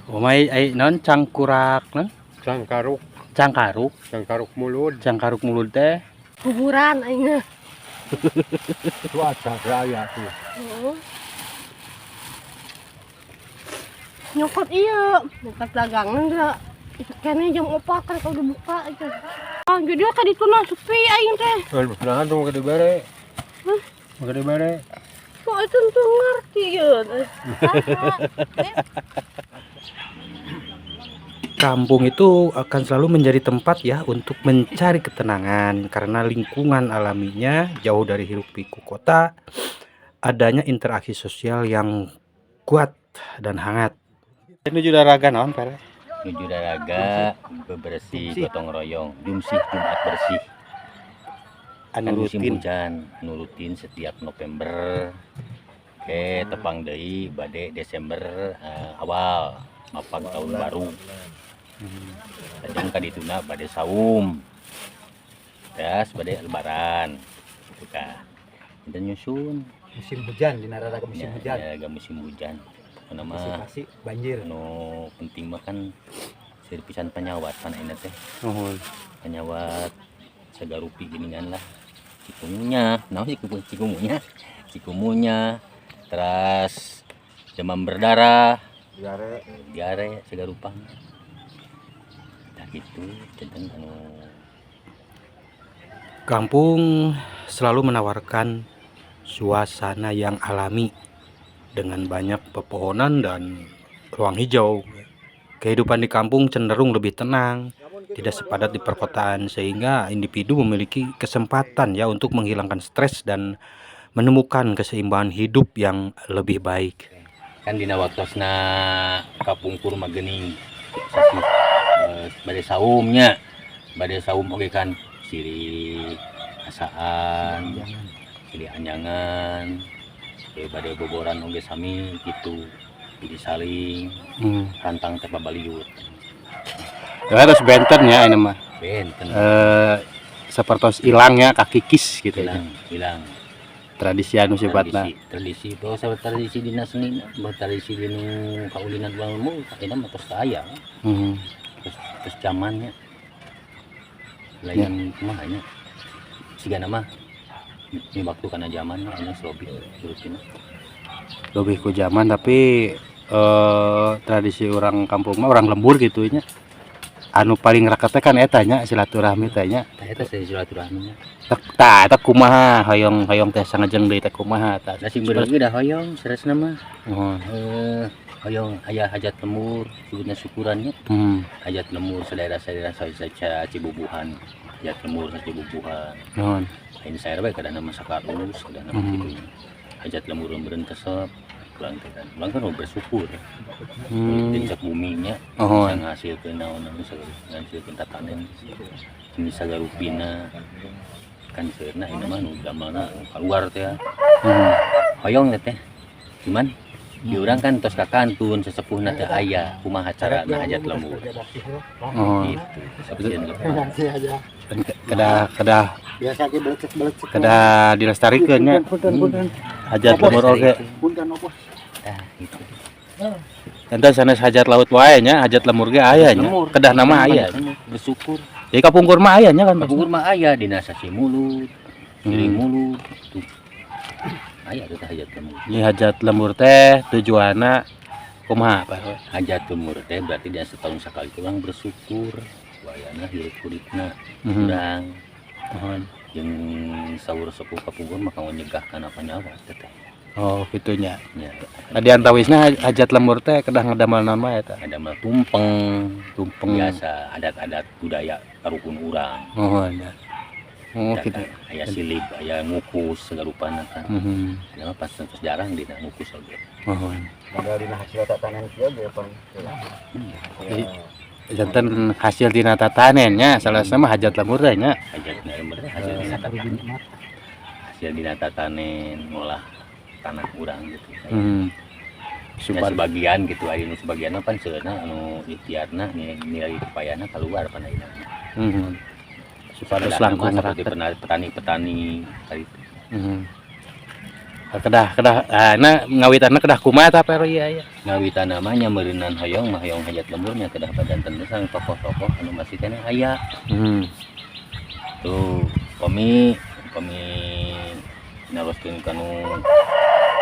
Umay ay non cangkurak non Cangkaruk, cangkaruk cangkaruk mulud teh Kuburan aing. cuaca raya tuh. Nyokot iya, nyokot dagangan enggak. Itu kene jam 4 kan kalau dibuka aja. Ah, jadi ka ditu na sepi aing teh. Nah, tuh gede bare. Gede bare. Kok itu tuh ngerti ya. Kampung itu akan selalu menjadi tempat ya untuk mencari ketenangan karena lingkungan alaminya jauh dari hiruk pikuk kota, adanya interaksi sosial yang kuat dan hangat. Ini juga raga naon pare? Menuju daraga bebersih gotong royong Jumsih Jumat bersih Anu musim rutin. hujan nurutin setiap November ke tepang deui bade Desember awal mapag tahun baru tajam ka dituna bade saum terus bade lebaran gitu kan dan nyusun musim hujan di narada musim hujan ya, musim hujan nama pasti banjir nu penting mah kan serpisan penyawat pan ayeuna teh Nuhun. penyawat sagarupi geningan lah cikumunya naon cikumunya terus demam berdarah diare sagarupang tah gitu tentang anu Kampung selalu menawarkan suasana yang alami dengan banyak pepohonan dan ruang hijau. Kehidupan di kampung cenderung lebih tenang, tidak sepadat di perkotaan sehingga individu memiliki kesempatan ya untuk menghilangkan stres dan menemukan keseimbangan hidup yang lebih baik. kan dina waktosna kapungkur mah geuning bade saum oge kan siri asaan siri anyangan bade boboran oge sami gitu jadi saling rantang teh babaliut Ya harus benten ya ini mah. benten Seperti hilangnya kaki kis gitu ya. hilang Tradisi anu sifatna. tradisi tradisi dina seni tradisi dina kaulinan ilmu ini mah terus aya terus zamannya lain kumaha nya siga nama ini waktu kana zaman ini slobi rutin Lebih ku zaman tapi tradisi orang kampung mah orang lembur gitu nya. Anu paling raket teh kan eta nya silaturahmi teh nya. tah eta silaturahminya Tah eta kumaha hoyong teh sangajeng deui teh kumaha tah. da sing bener ge da hoyong saresna mah Oh. hoyong aya hajat lemur sebutna syukurannya hajat lemur saudara-saudara saja cibubuhan hajat lemur saja cibubuhan Nuhun. ini saya bae kada nama sakarus kada nama kitu hajat lemur meureun kesep ulang teh kan ulang kan bersyukur dincak buminya Oh. bisa ngasilkeun naon ngasilkeun tatanen ini sagarupina kan seurna ini mah nu damalna keluar teh hoyong teh cuman di urang kan tos kakantun sesepuhna teh aya kumaha carana hajat lemur Oh. gitu sabeun nanti aja Kedah biasa ge belecek kedah dilestarikeun nya. Hajat lemur oge. punten opos tah gitu Ente sanes hajat laut wae nya, hajat lemur ge aya nya. Kedah nama aya. bersyukur Jadi kapungkur mah aya nya kan. kapungkur mah aya dina sasi mulut giring mulut tuh aya teh hajat lemur Ini hajat lemur teh tujuanna kumaha Pak? hajat lemur teh berarti dia setahun sekali orang bersyukur wayana hirup kuripna Mhm. urang Nuhun. yang sahur sepuh kapungkur maka nyegahkan apa nyawa teh Oh, gitunya. nya Tadi antawisna hajat lemur teh kedah ngadamal nama eta. ada mah tumpeng biasa adat-adat budaya karukun urang Nuhun ya. Oh gitu. Aya silib, aya ngukus segarupana kan. Ya pas terus jarang dina ngukus oge. Oh. Modal dina hasil tatanan kieu ge pan. Jantan hasil tina tatanennya salah sama hajat lemur teh nya. Hajatna lemur teh hasil dina tatanen. Hasil dina tatanen ngolah tanah urang gitu. Ya sebagian gitu aya nu sebagian pan seunna anu ikhtiarna nilai upayana keluar pan ayeuna. Supados langkung seperti petani-petani kali itu. Kedah ngawitanna kedah kumaha ta pero ieu ya. Ngawitanna mah nya meureunan hoyong mah hoyong hajat lemurnya kedah padanten sang tokoh-tokoh anu masih keneh aya. Tuh komi naroskeun kanu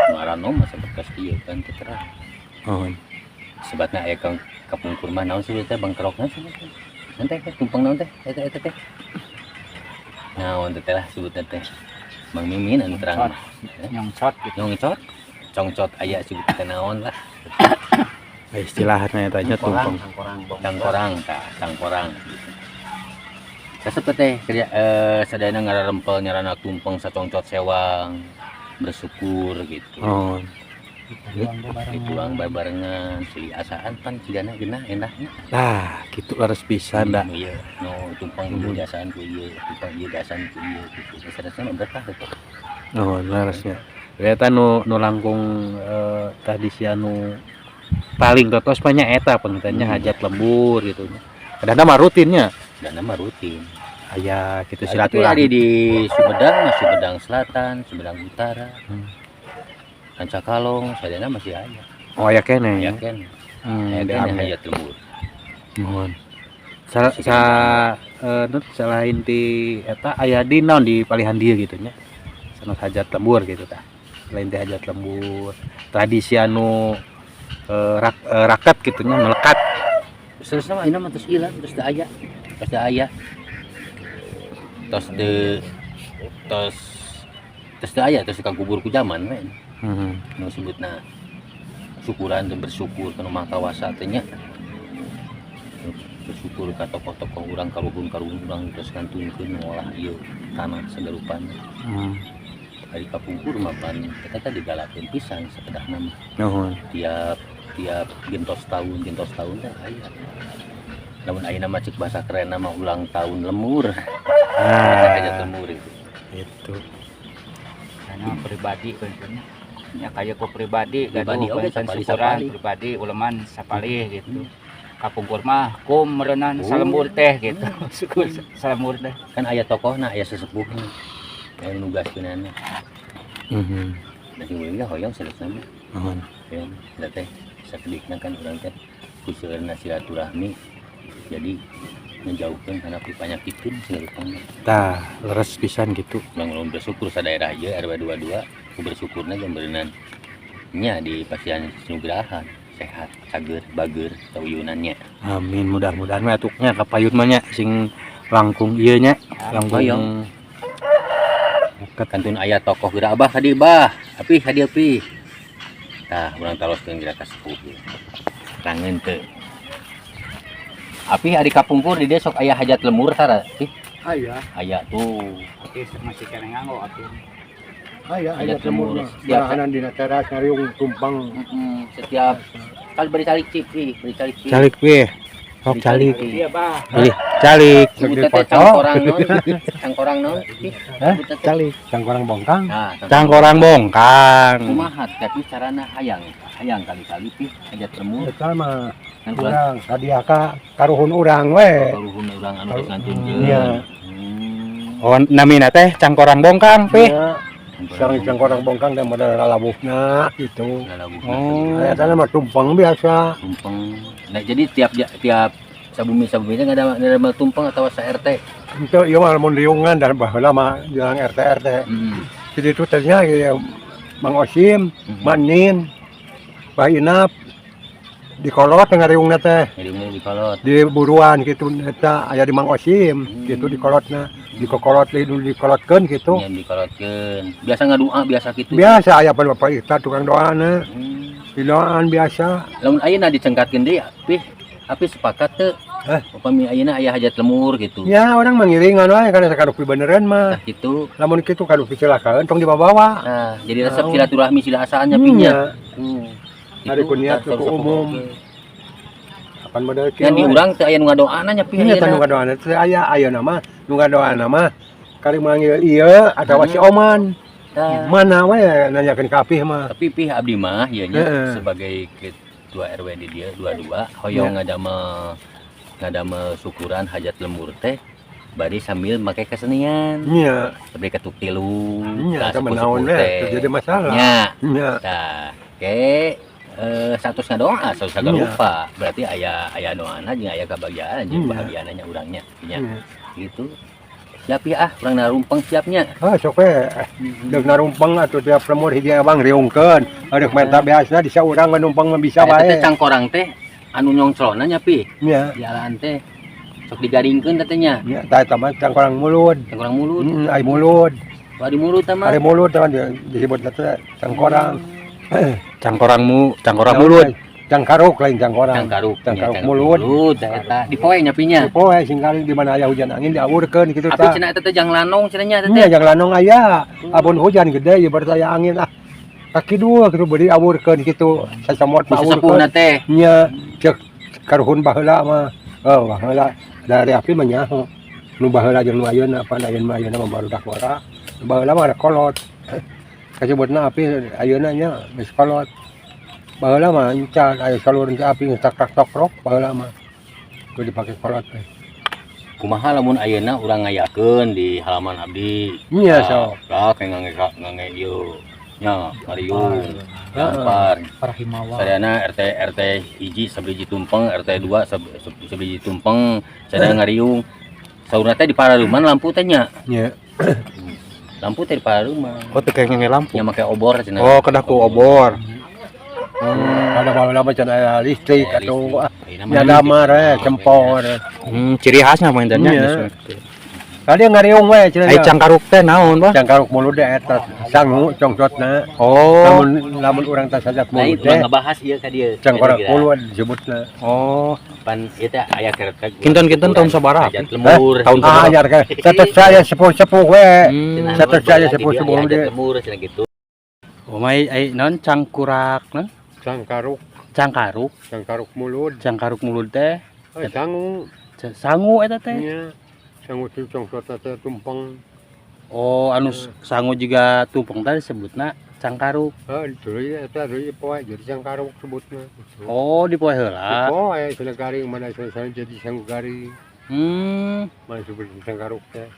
ngaranom masa bekas ieu kan terang. Oh. Sebatna aya kapungkur mah naon sih teh bangkerokna sih. Nanti tumpang naon teh eta teh. Naon teh lah sebutna teh. Mang Mimin anu terang mah. Nyongcot gitu. Nyongcot. Congcot aya sebutna naon lah. Istilahna eta nya tumpang. Tangkorang. Kasep teh sadayana ngararempel nyarana tumpeng sacongcot sewang. Bersyukur gitu. Oh. Pulang barengan silih asaan pan cigana geunah endahnya. Nah, gitu laras pisan da. Iya, no tumpang ieu dasaan ku ieu, tumpang ieu dasaan ku ieu gitu. Sarasana berkah teh. Oh, larasnya. Eta nu langkung tradisi anu paling totos banyak eta pengetanya hajat lembur gitu. Kadang mah rutinnya. Dan nama rutin. Aya gitu Itu silaturahmi di Sumedang, Sumedang Selatan, Sumedang Utara. Rancakalong, sadayana masih aya. Oh aya keneh. Ya kan. Ya kan hajat lembur. Mohon. Selain ti eta aya di naon di palihan dieu gitu nya. Sanes hajat lembur gitu tah. Selain ti hajat lembur, tradisi anu raket gitu nya melekat. Selesai mah ina mah terus ilang, terus teu aya. Terus teu aya. Terus teu aya, terus kakubur ku zaman we. Nu sebutna syukuran dan bersyukur kana Maha Kawasa teh nya. Bersyukur ka tokoh-tokoh urang karuhun urang terus ngantunkeun ngolah ieu tanah sagarupana. Ari kapungkur mah pan eta teh digalakeun pisan sakedahna mah. Nuhun. Tiap gentos tahun teh aya. Lamun ayeuna mah cek bahasa keren mah ulang tahun lemur. Hajat lemur itu. Itu. Karena pribadi kan. Ya kayak ku pribadi oge syukuran sapali. pribadi uleman sapalih gitu. Kapungkur mah kum meureunan salembur teh gitu. Syukur salembur teh. Kan aya tokohna, aya sesepuhna. Aya nugaskeunana. Da sing we hoyong selesai mah. Nuhun. Ya, da teh sakedikna kan urang teh kuseurna silaturahmi. Jadi menjauhkeun kana panyakitkeun sagarupana. Tah, leres pisan gitu. Lamun bersyukur sadaerah ieu RW 22 ku bersyukurna gambeureunan nya di pasian Nugraha sehat, cager, bager, sauyunannya. Amin, mudah-mudahan mah atuknya kapayun mah nya sing langkung ieu nya, langkung Kantun aya tokoh geura Abah tadi Bah, api hadi api. Tah urang taloskeun geura ka sepuh. Rangeun teu. Api ari kapungkur di dieu sok aya hajat lemur tara, ih. Aya tuh. Oke, masih kena nganggo atuh. Hajat lemur. Bahanan dina teras ngariung tumpang. Setiap kali beri calik cik, beri calik cik. calik we. Sok calik. Iya, Bah. Pilih calik. Sebutna teh cangkorang non. Cangkorang non. Calik, cangkorang bongkang. Nah, Cangkorang bongkang. kumaha tapi carana hayang kali-kali pi hajat lemur. Eta mah Kan urang urang kadiaka karuhun urang we. karuhun urang anu geus ngantunkeun. Iya. Oh, namina teh cangkorang bongkang pi. Sareng cangkorang bongkang dan modal labuhna gitu. Oh. Eta mah tumpang biasa. Tumpeng. Nah, jadi tiap sabumi teh ada tumpeng atau sa-RT. Itu ieu mah mun riungan dan baheula mah jalan RT. Jadi itu ternyata ya Mang Osim, Manin, Bah Inap dikolot ngariungna teh. Ngiriungna dikolot. Di buruan gitu eta aya di Mang Osim gitu dikolotna. Dikokolot dikolotkeun gitu. Yang dikolotkeun. Biasa ngadoa biasa gitu. Biasa aya Bapak Ista tukang doana. Di doaan biasa. Lamun ayeuna dicengkatkeun deui api sepakat teu Upami ayeuna aya hajat lemur gitu. Ya orang mengiringan wae karena sakarupi beneran mah. Nah gitu. Lamun kitu karupi kecelakaan tong dibawa. Nah, jadi resep Nah, silaturahmi silahasaan nyapinya. Nya. Hari ku niat ku umum. Kapan modal kieu. Kan di urang teu aya nu ngadoana nyapi Nya tanu ngadoana teh aya nama, nu ngadoana mah kali manggil ieu atawa si Oman. Mana wae nanyakeun ka Apih mah. Tapi pih abdi mah ieu nya Heeh. sebagai ketua RW di dia 22 hoyong ngadamel syukuran hajat lembur teh bari sambil make kesenian. Nya. Seperti ketuk tilu. Nya tah teh sepuh-sepuh menaon teh. teh terjadi masalah. Nya. Nya. Tah, satu ngadoa satu lupa. Berarti aya doana jeung aya kabagiaan jeung Iya. bahagiana nya urangnya nya. Nya. Gitu. Siap ya urang narumpeng siapnya. Sok we. Deuk narumpeng atuh tiap lemur hiji abang riungkeun. Aduh menta biasa di saurang numpang mah bisa Aya teh wae. cangkorang teh anu nyongcrona nya pi. Nya. Di alaan teh sok digaringkeun teh nya. Nya tah eta mah cangkorang mulut. Cangkorang mulut. Ai mulut. Bari mulut teh mah. Ari mulut teh disebut teh cangkorang. Cangkorang mulut. Cangkaruk lain cangkorang. Cangkaruk. Cangkaruk mulut. Tah eta dipoe nyapinya. Poe singkali di mana aya hujan angin diawurkeun kitu Tapi tah. cenah eta teh jang lanong cenah nya teh. Nya yang lanong aya. Abon hujan gede ieu berarti aya angin kaki dua kitu beuri awurkeun kitu sasamot Bisa sepuhna teh. Nya cek karuhun baheula mah. Oh, baheula dari api mah nyaho. Nu baheula jeung nu ayeuna pan ayeuna mah barudak wara. Baheula mah ada kolot. Kasebutna api ayeuna nya geus kolot. Baheula mah encan aya salureun api geus tak-tak-tokrok baheula mah. Kudu dipake kolot teh. Kumaha lamun ayeuna urang ngayakeun di halaman abdi. Iya, so. Lah kayak ngange ieu. Nya, ngariung. Lampar. Para himawa. Sadayana RT hiji sabiji tumpeng, RT 2 sabiji tumpeng, sadayana ngariung. Saurna teh di pararuman lampu teh nya. Nya. Lampu teh di pararuman. Oh teu kengenge lampu. Nya make obor cenah. Oh kedah ku obor. Ada baheula mah can aya listrik atuh Ayeuna nya damar cempor. Ciri khasnya main dan Iya. Tadi ngariung we cenah. Ai cangkaruk teh naon, Bah? Cangkaruk mulut teh eta sangu congcotna. Oh. Lamun urang teh sajak Nah, mulut itu teh ngebahas ieu ka dieu. cangkaruk mulut disebutna. Oh. Pan ieu teh aya kerek. Kinten-kinten tahun sabaraha? Hajat lembur. Tahun sabaraha? Ajar ka. Sates saya sepuh-sepuh we. Hmm. Satu saya sepuh-sepuh hajat dia. lembur cenah gitu. Oh mai ai naon cangkurak naon? Cangkaruk, Cangkaruk, cangkaruk mulut. cangkaruk mulut teh. Sangu Sangu eta teh. nya. Sangu congcotna teh tumpeng. Oh, anu sangu juga tumpeng tadi sebutna cangkaruk. Itu eta deui poe jadi cangkaruk sebutna. Oh, dipoe heula. Poe cenah garing mana cenah jadi sangu garing. Mana sebut cangkaruk teh.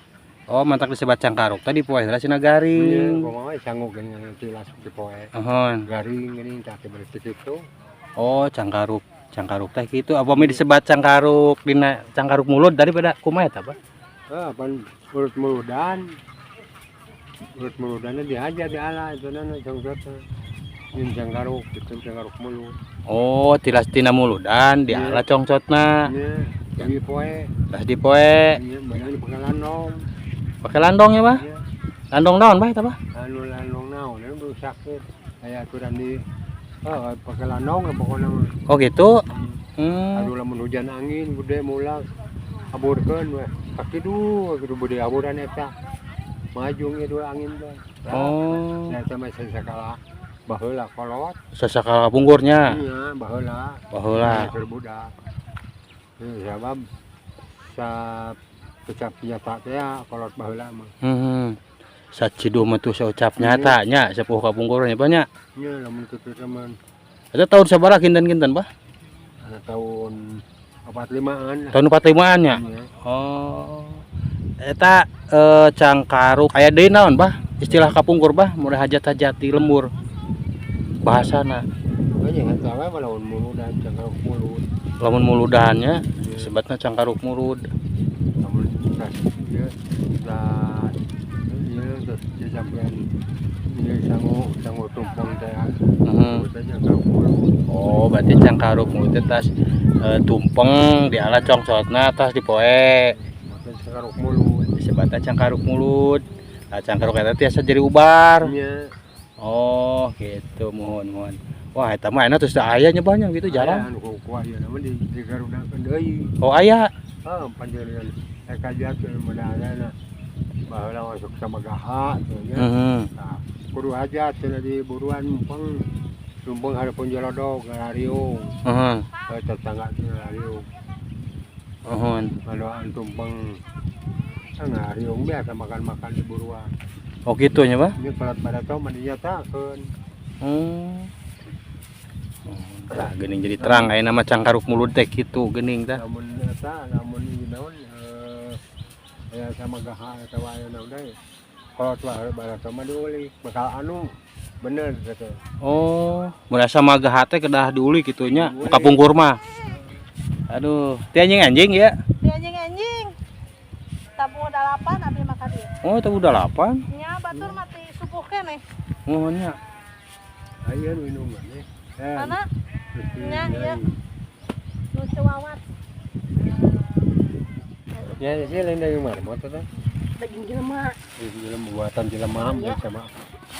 Oh, mantak disebut cangkaruk tadi poe heula cenah Iya, garing. kumaha sangu geuning nanti langsung dipoe. Ahon. Garing geuning tah teh beres kitu. Oh, cangkaruk. Cangkaruk teh kitu. Apa mi disebut cangkaruk dina cangkaruk mulut daripada kumaha eta, Pak? Pan mulut-muludan. Mulut-muludanna diajar di ala itu nana congcotna. Ini cangkaruk, itu cangkaruk mulut. Oh, tilas tina muludan diala congcotna. Iya, jadi poe. Lah dipoe. Iya, bayang di pengalanom. Pakai landong ya, Pak? Iya, Landong naon, Pak, eta, Pak? anu lanong naon, itu sakit. Kayak aturan di pakai lanong ya pokoknya. Oh, gitu. Aduh lamun hujan angin gede mulak aburkeun we. Kaki kudu beude aburan eta. Maju ge dua angin teh. Oh, Eta mah sakala baheula kolot. sasakala punggurnya. Iya, baheula. Baheula. Keur budak. Sabab sa kecap nyata teh kolot baheula mah. Sacidu mah tuh saucap nyata nya sepuh kapungkurnya banyak. Nya lamun kitu teman. Eta tahun sabaraha kinten-kinten, Pak? Tahun 45-an. Tahun 45-an nya. Iya. Oh. Eta cangkaruk aya deui naon, Bah? Istilah kapungkur, Bah, mulai hajat-hajat di lembur. Bahasana. Aja kan tahu mah lamun muludan cangkaruk mulut. Lamun muludannya disebutna cangkaruk mulut. Lamun tas dia tas iya terus dia sampean dia sangu tumpeng teh. Teh cangkaruk mulut. Oh, berarti cangkaruk mulut teh tas tumpeng diala congcotna tas dipoe. Cangkaruk mulut. Disebutna cangkaruk mulut. Nah, cangkaruk eta tiasa jadi ubar. Nya Oh, gitu. Mohon. Wah, eta mah enak terus aya nyebahnya gitu jarang. Anu kuah ieu namun di garudakeun deui. Oh, aya. Panjenengan kajian modalna baheula masuk sama gaha tuh nya. Heeh. Nah, kudu aja cenah di buruan mumpung hareupeun jelodog galariung. Heeh. Tetangga galariung. Heeh. Kalau tumpeng galariung biasa makan-makan di buruan. Oh, gitu nya, Bah. Ini pelat pada tau mandinya takeun. Tah geuning jadi terang aya nama cangkaruk mulut teh kitu geuning tah. Lamun eta lamun ieu naon aya sama gaha eta wae naon deui. Kalau tuh pada tau mah diulik bakal anu bener gitu. Oh, merasa magah teh kedah diulik kitu nya, kapungkur mah. Aduh, teh anjing ya. Dia anjing-anjing. Tabu 8 abi makan dia. Oh, teh udah 8. Nya batur mati subuh keneh. Oh nya. Aya minuman nih. Mana? Nya iya. Nu cewawat. Ya, dia lain dari mana motor teh? Daging jelema. Jelema buatan jelema sama.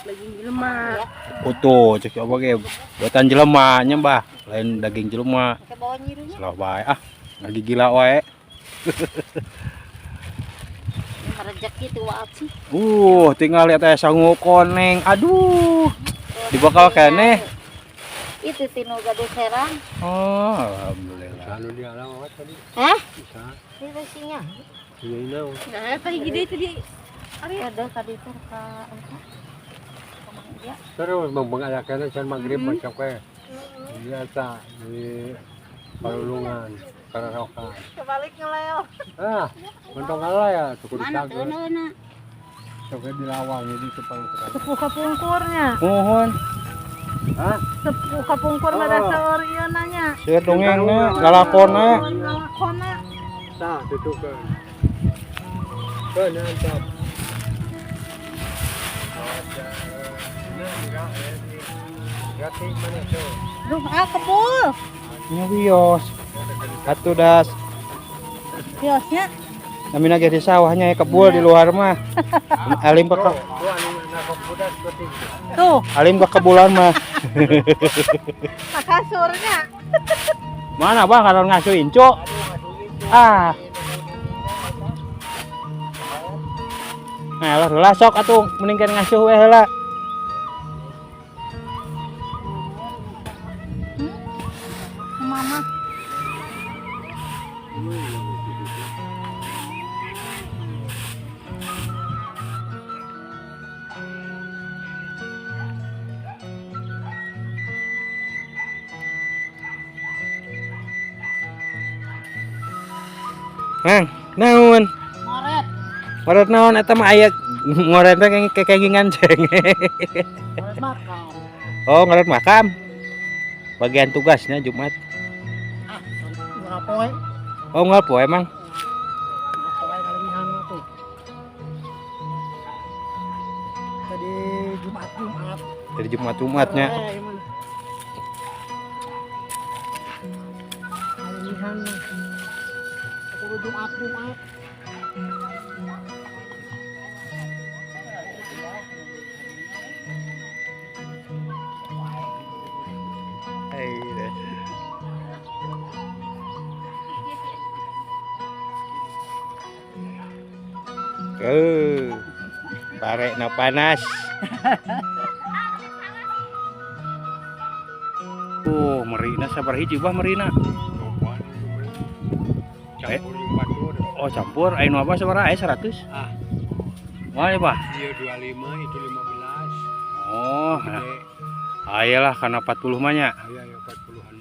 Daging jelema. Foto cek coba ge buatan jelema nya, Mbah. Lain daging jelema. Ke bawah nyirunya. Salah bae lagi gila wae. Rezeki tuh waat sih. Tinggal lihat aya sangu koneng. Aduh. Dibakal keneh. Itu tinu gade serang. Oh, alhamdulillah. Anu dia lawat tadi. Hah? Bisa. Ini sinya. Iya naon. Nah, tadi gede itu di ari ada tadi itu ka dia. Terus mengayakeun can magrib macam kae. Biasa di palulungan karaoke. Kebalik ngeleo. Mentong ala ya cukup Mana disageun. teuna? Coba dilawang jadi sepang sekali. Sepuh kapungkurnya. Mohon. Sepuh kapungkur pada saur ieu nanya. Seueur dongengna, lalakonna. Lakona. Tah tutupkeun. Keun antap. Gratis mana tuh? Duh, kebul. Nya wios. Atuh das. Kiosnya. Namina ge di sawahnya ya kebul di luar mah. Alim ka Tuh, alim ka kebulan mah. kasurnya. Mana Bang kalau ngasuhin, Cuk? Nah, lah sok atuh mending ngasuh we heula. Mama. Naon? Ngoret. Ngoret naon eta mah aya ngoret teh kekengingan ceng. Ngoret bakal. Oh, ngoret makam. Bagian tugasnya Jumat. Ngapoe. Oh, ngapo emang? Ngapoe kalebihan tuh. Tadi Jumat. Dari Jumatnya. Kalebihan. Aku Jumat. Pare na panas. Merina sabar hiji bah merina. Campur yung batur. Oh, campur anu apa sabaraha aya 100? Wah, Pak. Dia 25 itu 15. Oh, ayolah karena 40 mah nya. Aya 40-an.